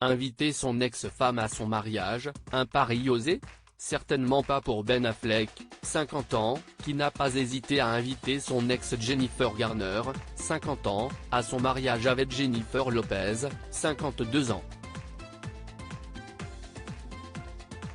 Inviter son ex-femme à son mariage, un pari osé? Certainement pas pour Ben Affleck, 50 ans, qui n'a pas hésité à inviter son ex Jennifer Garner, 50 ans, à son mariage avec Jennifer Lopez, 52 ans.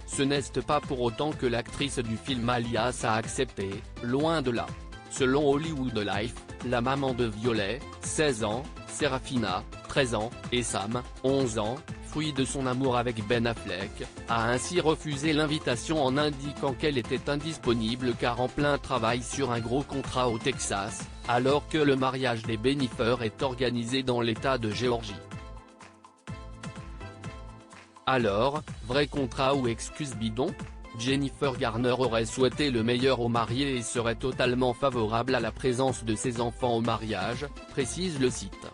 Ce n'est pas pour autant que l'actrice du film Alias a accepté, loin de là. Selon Hollywood Life, la maman de Violet, 16 ans, Serafina, 13 ans, et Sam, 11 ans, fruit de son amour avec Ben Affleck, a ainsi refusé l'invitation en indiquant qu'elle était indisponible car en plein travail sur un gros contrat au Texas, alors que le mariage des Bennifer est organisé dans l'État de Géorgie. Alors, vrai contrat ou excuse bidon? Jennifer Garner aurait souhaité le meilleur aux mariés et serait totalement favorable à la présence de ses enfants au mariage, précise le site.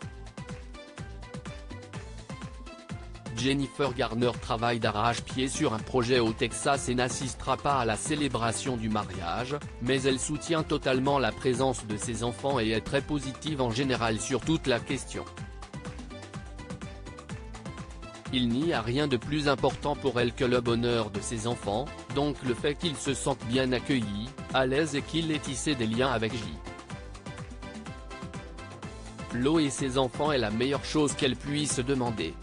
Jennifer Garner travaille d'arrache-pied sur un projet au Texas et n'assistera pas à la célébration du mariage, mais elle soutient totalement la présence de ses enfants et est très positive en général sur toute la question. Il n'y a rien de plus important pour elle que le bonheur de ses enfants, donc le fait qu'ils se sentent bien accueillis, à l'aise et qu'il ait tissé des liens avec J. Lo et ses enfants est la meilleure chose qu'elle puisse demander,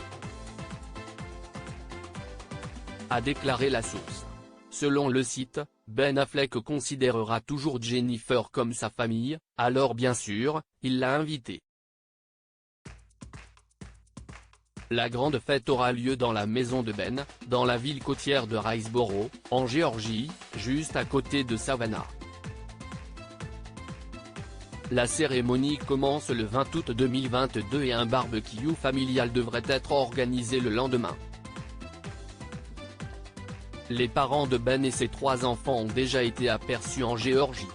a déclaré la source. Selon le site, Ben Affleck considérera toujours Jennifer comme sa famille, alors bien sûr, il l'a invitée. La grande fête aura lieu dans la maison de Ben, dans la ville côtière de Riceboro, en Géorgie, juste à côté de Savannah. La cérémonie commence le 20 août 2022 et un barbecue familial devrait être organisé le lendemain. Les parents de Ben et ses 3 enfants ont déjà été aperçus en Géorgie.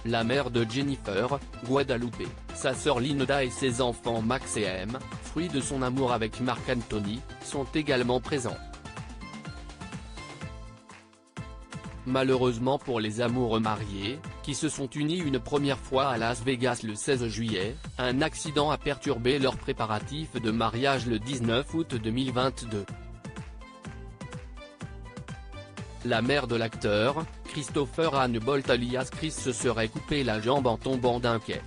La mère de Jennifer, Guadalupe, sa sœur Linda et ses enfants Max et M, fruits de son amour avec Marc Anthony, sont également présents. Malheureusement pour les amoureux mariés, qui se sont unis une première fois à Las Vegas le 16 juillet, un accident a perturbé leurs préparatifs de mariage le 19 août 2022. La mère de l'acteur, Christopher Anne Bolt alias Chris se serait coupé la jambe en tombant d'un quai.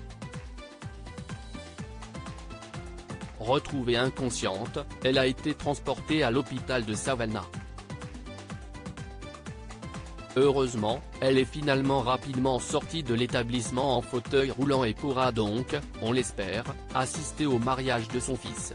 Retrouvée inconsciente, elle a été transportée à l'hôpital de Savannah. Heureusement, elle est finalement rapidement sortie de l'établissement en fauteuil roulant et pourra donc, on l'espère, assister au mariage de son fils.